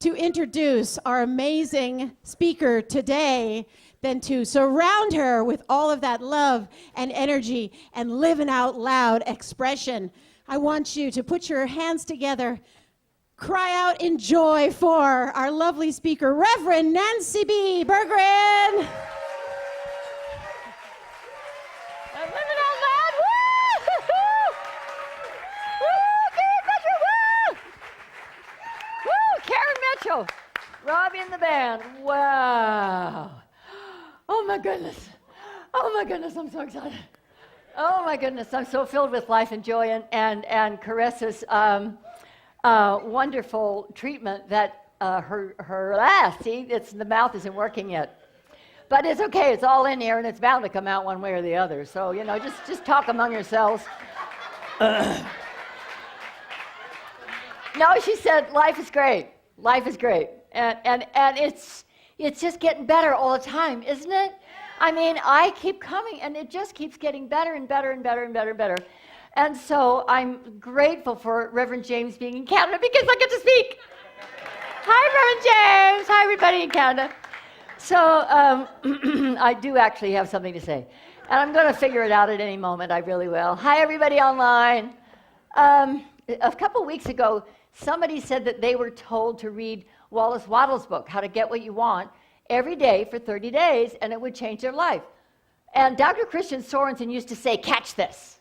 to introduce our amazing speaker today than to surround her with all of that love and energy and living out loud expression. I want you to put your hands together, cry out in joy for our lovely speaker, Reverend Nancy B. Berggren. I'm living out loud. Woo! Woo! Karen Mitchell! Woo! Woo! Karen Mitchell. Robbie and the band. Wow. Oh my goodness. Oh my goodness, I'm so excited. Oh my goodness, I'm so filled with life and joy and Carissa's wonderful treatment that the mouth isn't working yet. But it's okay, it's all in here and it's bound to come out one way or the other. So, just talk among yourselves. No, she said, life is great. Life is great. And it's just getting better all the time, isn't it? I mean, I keep coming, and it just keeps getting better and better and better and better and better. And so I'm grateful for Reverend James being in Canada because I get to speak. Hi, Reverend James. Hi, everybody in Canada. So I do actually have something to say. And I'm going to figure it out at any moment. I really will. Hi, everybody online. A couple weeks ago, somebody said that they were told to read Wallace Wattles' book, How to Get What You Want, every day for 30 days, and it would change their life. And Dr. Christian Sorensen used to say, catch this,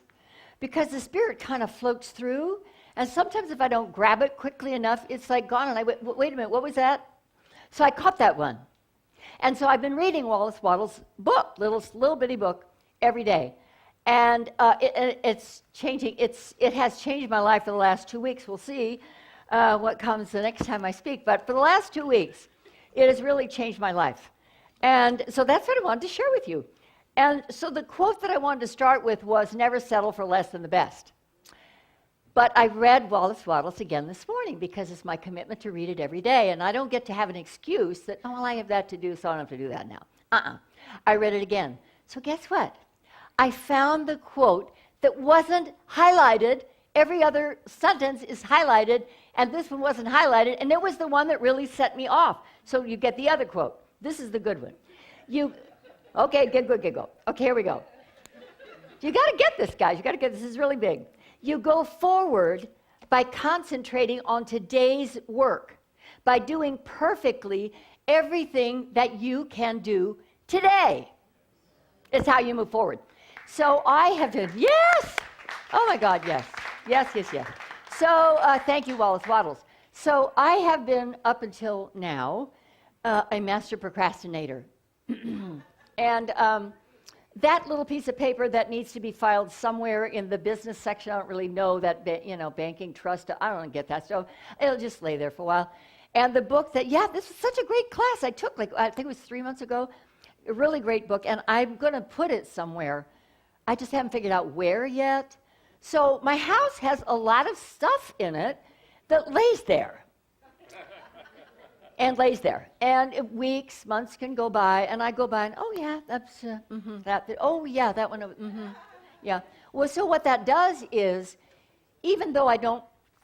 because the Spirit kind of floats through, and sometimes if I don't grab it quickly enough, it's like gone, and I went, wait a minute, what was that? So I caught that one. And so I've been reading Wallace Wattles' book, little bitty book, every day. And it's changing, it has changed my life for the last 2 weeks. We'll see what comes the next time I speak. But for the last 2 weeks, it has really changed my life. And so that's what I wanted to share with you. And so the quote that I wanted to start with was, never settle for less than the best. But I read Wallace Wattles again this morning because it's my commitment to read it every day. And I don't get to have an excuse that, oh, well, I have that to do, so I don't have to do that now. I read it again. So guess what? I found the quote that wasn't highlighted. Every other sentence is highlighted, and this one wasn't highlighted, and it was the one that really set me off. So you get the other quote. This is the good one. Okay, good. Okay, here we go. You got to get this, guys. You got to get this. This is really big. You go forward by concentrating on today's work, by doing perfectly everything that you can do today. It's how you move forward. So I have been, yes! Oh my God, yes. Yes. So thank you, Wallace Wattles. So I have been, up until now, a master procrastinator. And that little piece of paper that needs to be filed somewhere in the business section, I don't really know that, banking, trust, I don't get that. So it'll just lay there for a while. And the book that, this was such a great class I took, I think it was 3 months ago. A really great book, and I'm going to put it somewhere. I just haven't figured out where yet. So my house has a lot of stuff in it that lays there. And lays there. And weeks, months can go by, and I go by and, oh yeah, that's, that one, yeah. Well, so what that does is, even though I don't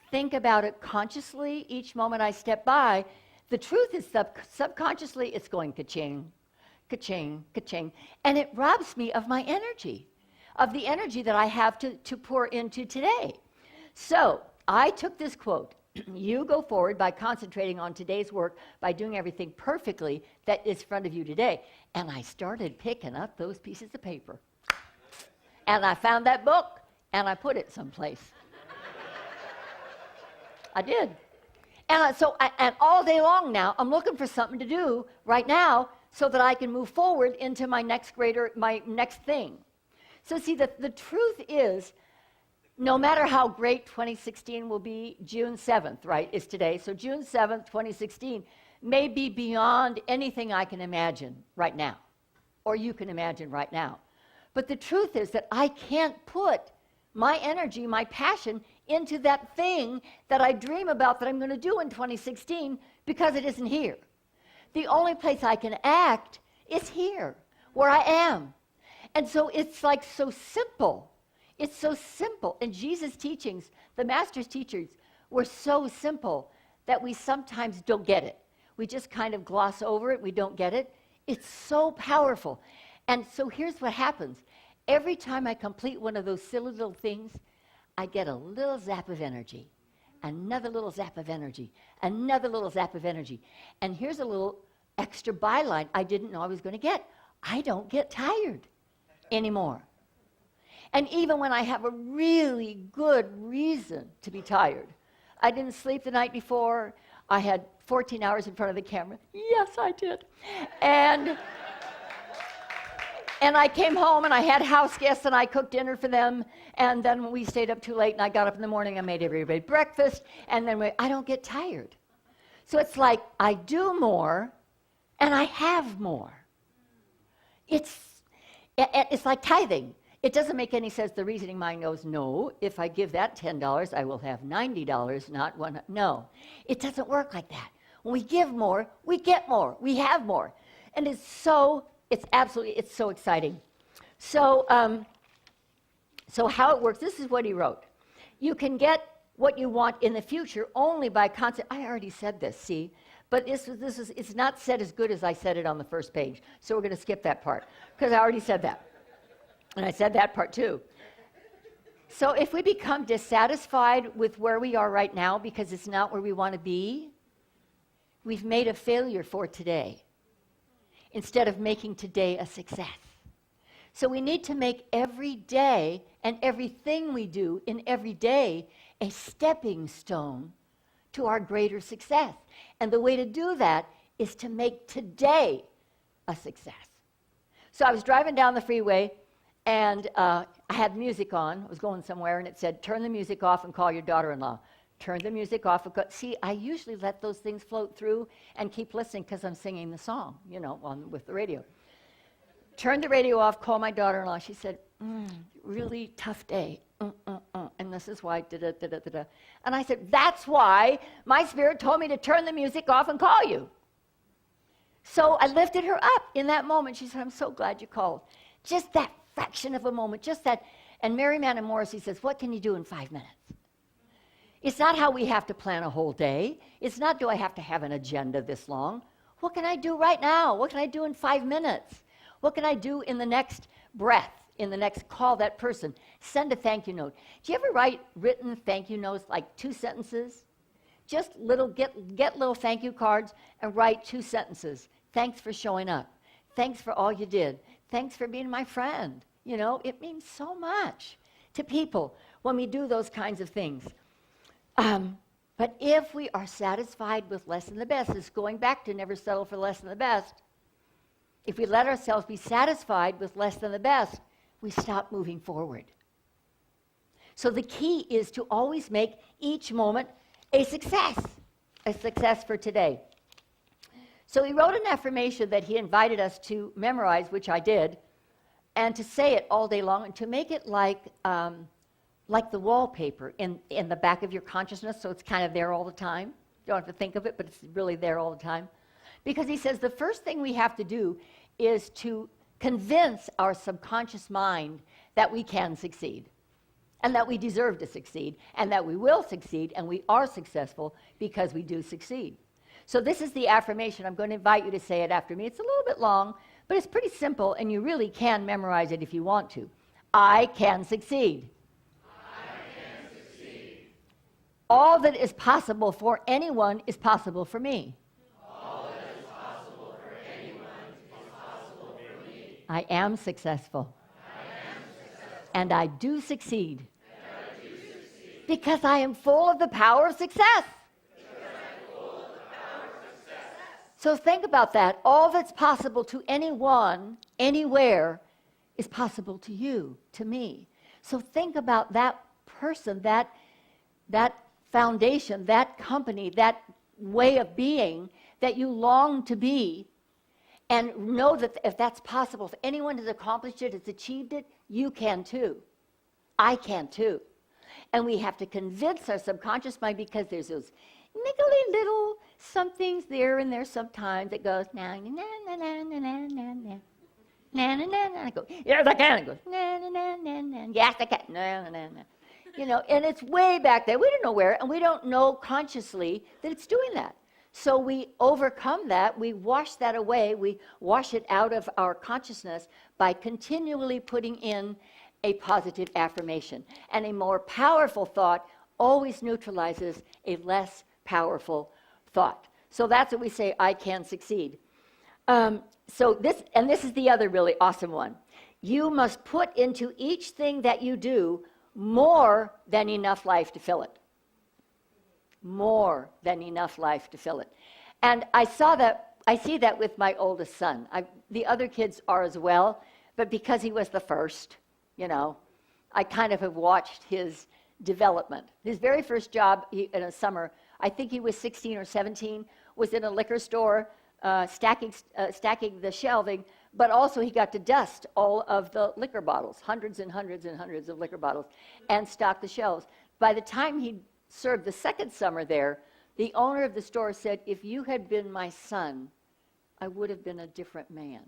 think about it consciously each moment I step by, the truth is subconsciously it's going ka-ching, ka-ching, ka-ching, and it robs me of my energy, of the energy that I have to pour into today. So I took this quote, you go forward by concentrating on today's work, by doing everything perfectly that is in front of you today. And I started picking up those pieces of paper. And I found that book, and I put it someplace. I did. And and all day long now, I'm looking for something to do right now so that I can move forward into my next thing. So see, the truth is, no matter how great 2016 will be, June 7th, right, is today. So June 7th, 2016 may be beyond anything I can imagine right now, or you can imagine right now. But the truth is that I can't put my energy, my passion, into that thing that I dream about that I'm going to do in 2016 because it isn't here. The only place I can act is here, where I am. And so it's like so simple. It's so simple. And Jesus' teachings, the Master's teachings, were so simple that we sometimes don't get it. We just kind of gloss over it. We don't get it. It's so powerful. And so here's what happens. Every time I complete one of those silly little things, I get a little zap of energy, another little zap of energy, another little zap of energy. And here's a little extra byline I didn't know I was going to get. I don't get tired anymore. And even when I have a really good reason to be tired, I didn't sleep the night before, I had 14 hours in front of the camera. Yes, I did. And I came home and I had house guests and I cooked dinner for them. And then we stayed up too late and I got up in the morning and made everybody breakfast. And then I don't get tired. So it's like I do more and I have more. It's like tithing. It doesn't make any sense. The reasoning mind goes, no, if I give that $10, I will have $90, not $100. No, it doesn't work like that. When we give more, we get more, we have more. And it's so exciting. So how it works, this is what he wrote. You can get what you want in the future only by constant. I already said this, see? But it's not said as good as I said it on the first page. So we're going to skip that part, because I already said that. And I said that part too. So if we become dissatisfied with where we are right now because it's not where we want to be, we've made a failure for today instead of making today a success. So we need to make every day and everything we do in every day a stepping stone to our greater success. And the way to do that is to make today a success. So I was driving down the freeway, and I had music on. I was going somewhere, and it said, turn the music off and call your daughter-in-law. Turn the music off. See, I usually let those things float through and keep listening because I'm singing the song, with the radio. Turned the radio off, called my daughter-in-law. She said, really tough day. And this is why, da-da-da-da-da. And I said, that's why my spirit told me to turn the music off and call you. So I lifted her up in that moment. She said, I'm so glad you called. Just that fraction of a moment, just that. And Mary Mann and Morrissey says, what can you do in 5 minutes? It's not how we have to plan a whole day. It's not, do I have to have an agenda this long? What can I do right now? What can I do in 5 minutes? What can I do in the next breath, in the next call that person? Send a thank you note. Do you ever write written thank you notes, like 2 sentences? Just get little thank you cards and write 2 sentences. Thanks for showing up. Thanks for all you did. Thanks for being my friend. It means so much to people when we do those kinds of things. But if we are satisfied with less than the best, it's going back to never settle for less than the best. If we let ourselves be satisfied with less than the best, we stop moving forward. So the key is to always make each moment a success for today. So he wrote an affirmation that he invited us to memorize, which I did, and to say it all day long, and to make it like the wallpaper in the back of your consciousness, so it's kind of there all the time. You don't have to think of it, but it's really there all the time. Because he says the first thing we have to do is to convince our subconscious mind that we can succeed, and that we deserve to succeed, and that we will succeed, and we are successful because we do succeed. So this is the affirmation. I'm going to invite you to say it after me. It's a little bit long, but it's pretty simple, and you really can memorize it if you want to. I can succeed. I can succeed. All that is possible for anyone is possible for me. All that is possible for anyone is possible for me. I am successful. And I do succeed. Because I am full of the power of success. So think about that. All that's possible to anyone, anywhere, is possible to you, to me. So think about that person, that foundation, that company, that way of being that you long to be, and know that if that's possible, if anyone has accomplished it, has achieved it, you can too. I can too. And we have to convince our subconscious mind, because there's those niggly little somethings there and there sometimes that goes, na na na na na na na na. Na na na na. I go, yes I can. It goes, na na na na na. Yes I can. Na na na na. And it's way back there. We don't know where, and we don't know consciously that it's doing that. So we overcome that, we wash that away, we wash it out of our consciousness by continually putting in a positive affirmation. And a more powerful thought always neutralizes a less powerful thought. So that's what we say, I can succeed. This is the other really awesome one. You must put into each thing that you do more than enough life to fill it. More than enough life to fill it. And I see that with my oldest son. The other kids are as well, but because he was the first, I kind of have watched his development. His very first job in a summer, I think he was 16 or 17, was in a liquor store, stacking the shelving, but also he got to dust all of the liquor bottles, hundreds and hundreds and hundreds of liquor bottles, and stock the shelves. By the time he served the second summer there, the owner of the store said, if you had been my son, I would have been a different man.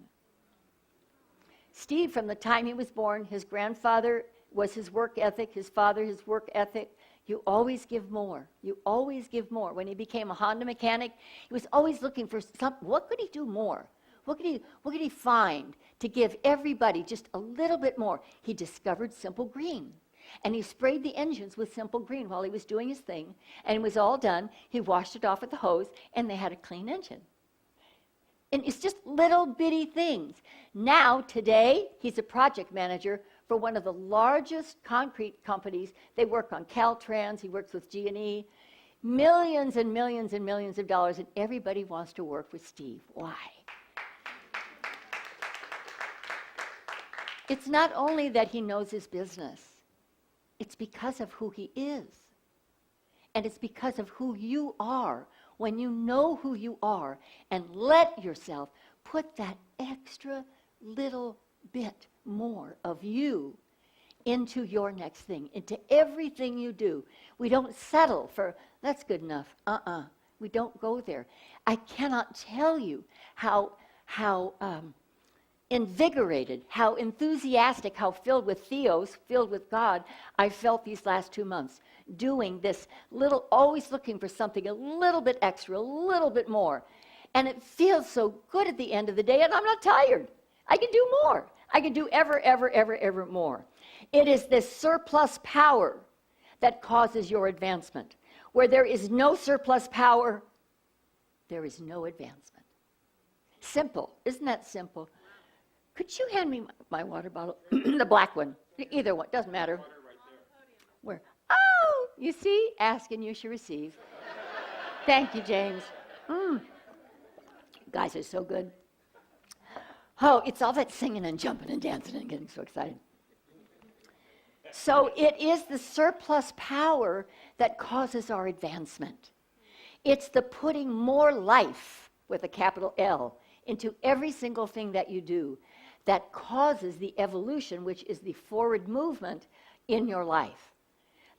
Steve, from the time he was born, his grandfather was his work ethic, his father, his work ethic. You always give more. You always give more. When he became a Honda mechanic, he was always looking for something. What could he do more? What could he find to give everybody just a little bit more? He discovered Simple Green. And he sprayed the engines with Simple Green while he was doing his thing. And it was all done. He washed it off with the hose, and they had a clean engine. And it's just little bitty things. Now, today, he's a project manager for one of the largest concrete companies. They work on Caltrans. He works with G&E. Millions and millions and millions of dollars, and everybody wants to work with Steve. Why? It's not only that he knows his business. It's because of who he is. And it's because of who you are. When you know who you are and let yourself put that extra little bit more of you into your next thing, into everything you do. We don't settle for, that's good enough. We don't go there. I cannot tell you how invigorated, how enthusiastic, how filled with theos, filled with God, I felt these last 2 months, doing this little, always looking for something a little bit extra, a little bit more. And it feels so good at the end of the day, and I'm not tired. I can do more. I can do ever more. It is this surplus power that causes your advancement. Where there is no surplus power, there is no advancement. Simple. Isn't that simple? Could you hand me my water bottle? The black one. Either one. Doesn't matter. Where? Oh, you see? Ask and you shall receive. Thank you, James. Guys are so good. Oh, it's all that singing and jumping and dancing and getting so excited. So it is the surplus power that causes our advancement. It's the putting more life, with a capital L, into every single thing that you do that causes the evolution, which is the forward movement in your life.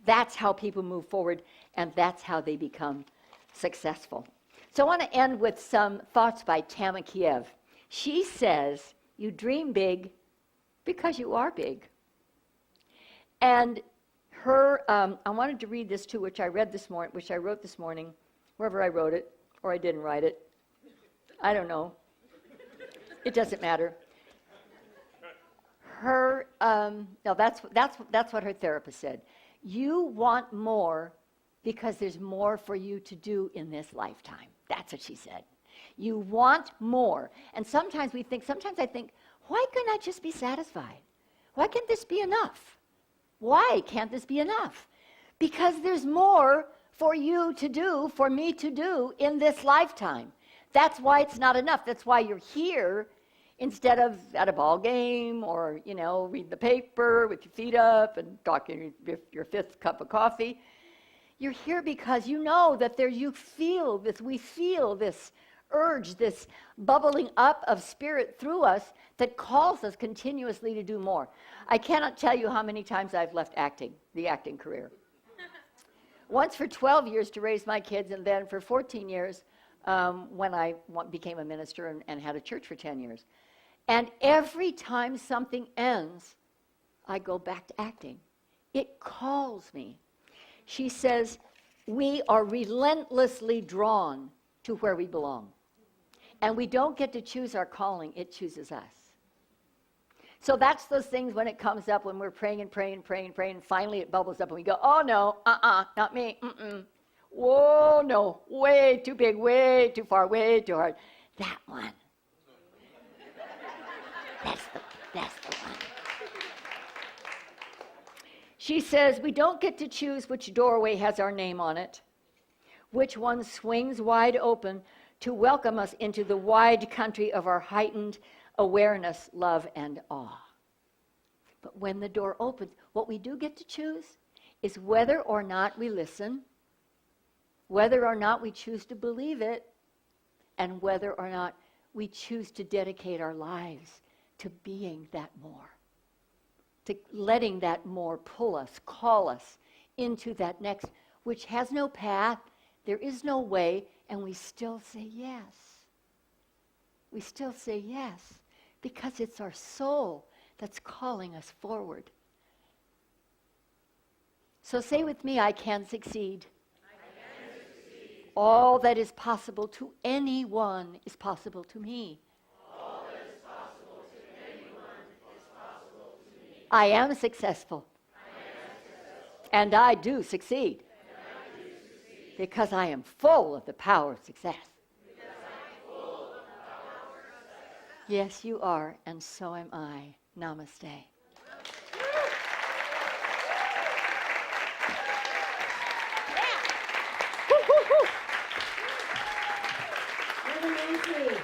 That's how people move forward, and that's how they become successful. So I want to end with some thoughts by Tama Kiev. She says, you dream big because you are big. And her, I wanted to read this too, which I wrote this morning, wherever I wrote it, or I didn't write it. I don't know. It doesn't matter. Her, no, that's what her therapist said. You want more because there's more for you to do in this lifetime. That's what she said. You want more. And sometimes I think, why can't I just be satisfied? Why can't this be enough? Why can't this be enough? Because there's more for you to do, for me to do in this lifetime. That's why it's not enough. That's why you're here instead of at a ball game or, reading the paper with your feet up and talking your fifth cup of coffee. You're here because you know that we feel this urge, this bubbling up of spirit through us that calls us continuously to do more. I cannot tell you how many times I've left the acting career. Once for 12 years to raise my kids, and then for 14 years when I became a minister and had a church for 10 years. And every time something ends, I go back to acting. It calls me. She says, we are relentlessly drawn to where we belong. And we don't get to choose our calling, it chooses us. So that's those things when it comes up, when we're praying and praying and praying and praying, and finally it bubbles up and we go, oh no, not me, whoa, no, way too big, way too far, way too hard. That one. That's the one. She says, we don't get to choose which doorway has our name on it, which one swings wide open to welcome us into the wide country of our heightened awareness, love, and awe. But when the door opens, what we do get to choose is whether or not we listen, whether or not we choose to believe it, and whether or not we choose to dedicate our lives to being that more, to letting that more pull us, call us into that next, which has no path, there is no way, and we still say yes. We still say yes, because it's our soul that's calling us forward. So say with me, I can succeed. All that is possible to anyone is possible to me. All that is possible to anyone is possible to me. I am successful. And I do succeed. Because I am full of the power of success. Yes, you are, and so am I. Namaste. What amazing.